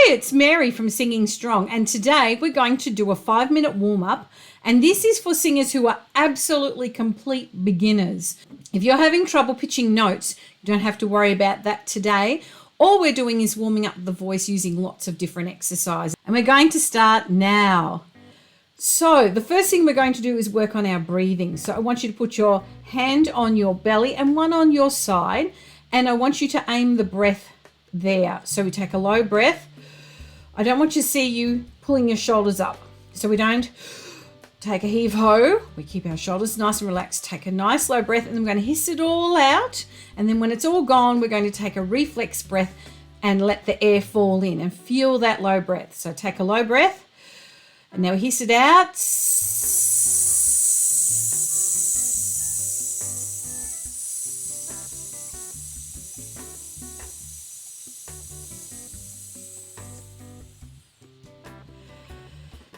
it's Mary from Singing Strong, and today we're going to do a 5-minute warm-up, and this is for singers who are absolutely complete beginners. If you're having trouble pitching notes, you don't have to worry about that today. All we're doing is warming up the voice using lots of different exercises, and we're going to start now. So the first thing we're going to do is work on our breathing. So I want you to put your hand on your belly and one on your side, and I want you to aim the breath there. So we take a low breath. I don't want you to see you pulling your shoulders up. So we don't take a heave ho. We keep our shoulders nice and relaxed. Take a nice low breath, and then we're going to hiss it all out. And then when it's all gone, we're going to take a reflex breath and let the air fall in and feel that low breath. So take a low breath, and now hiss it out.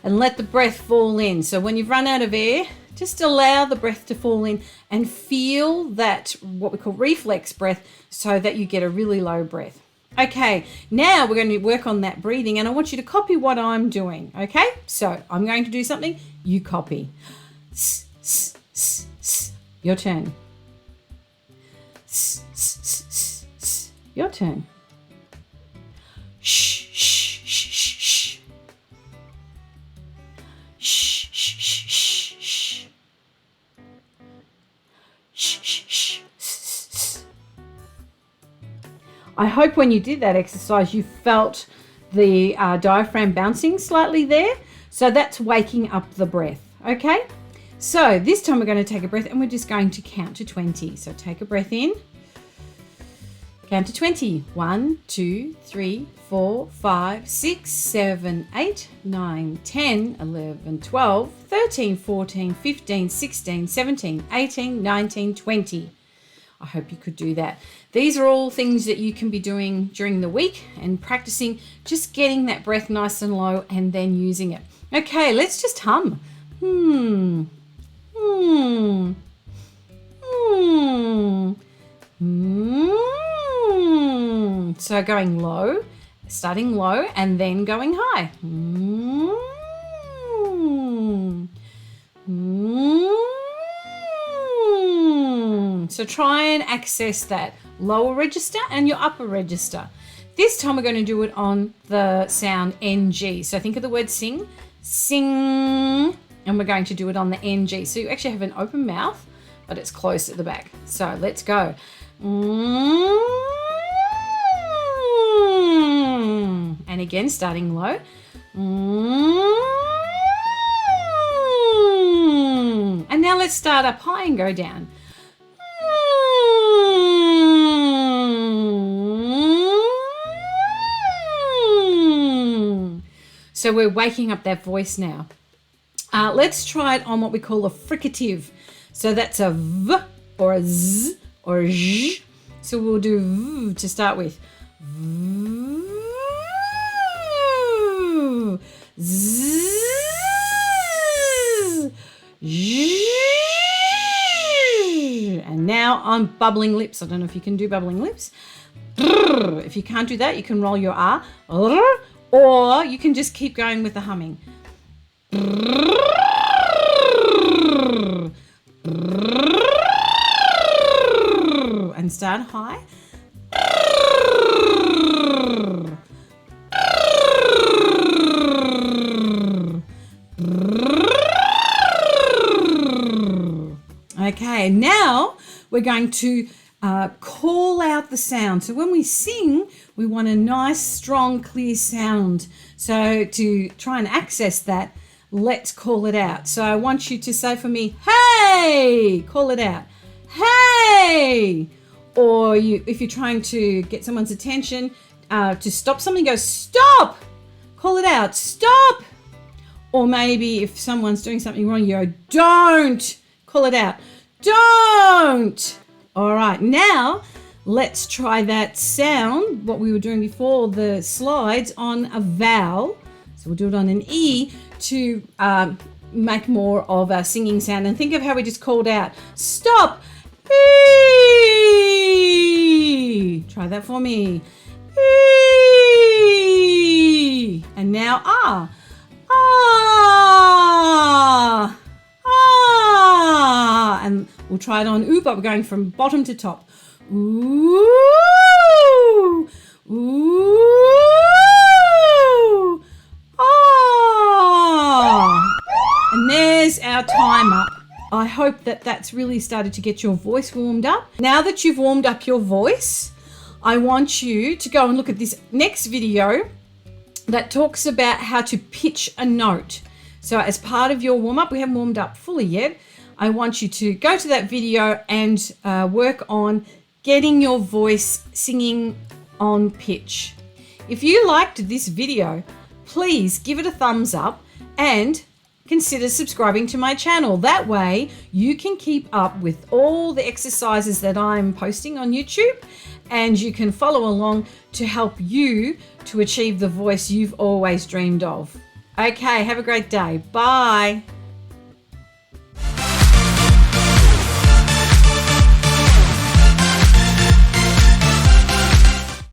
And let the breath fall in. So when you've run out of air, just allow the breath to fall in and feel that, what we call reflex breath, so that you get a really low breath. Okay, now we're going to work on that breathing, and I want you to copy what I'm doing, okay? So I'm going to do something, you copy. Your turn. Your turn. Shh, shh, shh, shh, shh. Shh, shh, shh, shh, shh. Shh, shh, shh. I hope when you did that exercise, you felt the diaphragm bouncing slightly there. So that's waking up the breath, okay? So this time we're going to take a breath, and we're just going to count to 20. So take a breath in. Count to 20. 1, 2, 3, 4, 5, 6, 7, 8, 9, 10, 11, 12, 13, 14, 15, 16, 17, 18, 19, 20. I hope you could do that. These are all things that you can be doing during the week and practicing, just getting that breath nice and low and then using it. Okay, let's just hum. So going low, starting low, and then going high. So try and access that lower register and your upper register. This time we're going to do it on the sound NG. So think of the word sing, sing, and we're going to do it on the NG. So you actually have an open mouth, but it's close at the back. So let's go. And again, starting low. And now let's start up high and go down. So we're waking up that voice now. Let's try it on what we call a fricative. So that's a V or a Z or a J. So we'll do V to start with. V, Z, J. And now on bubbling lips. I don't know if you can do bubbling lips. If you can't do that, you can roll your R. Or you can just keep going with the humming. And start high. Okay, now we're going to call out the sound. So when we sing, we want a nice, strong, clear sound. So to try and access that, let's call it out. So I want you to say for me, hey, call it out. Hey. Or if you're trying to get someone's attention, to stop something, go stop. Call it out, stop. Or maybe if someone's doing something wrong, you go don't. Call it out, don't. All right, now let's try that sound, what we were doing before the slides, on a vowel. So we'll do it on an E to make more of a singing sound. And think of how we just called out, stop. E. Try that for me. E. now ah. Ah. Ah. And we'll try it on ooh, but we're going from bottom to top. Ooh. Ooh. Ah. And there's our time up. I hope that that's really started to get your voice warmed up. Now that you've warmed up your voice, I want you to go and look at this next video that talks about how to pitch a note. So as part of your warm up, we haven't warmed up fully yet. I want you to go to that video and work on getting your voice singing on pitch. If you liked this video, please give it a thumbs up and consider subscribing to my channel. That way you can keep up with all the exercises that I'm posting on YouTube, and you can follow along to help you to achieve the voice you've always dreamed of. Okay, have a great day. Bye.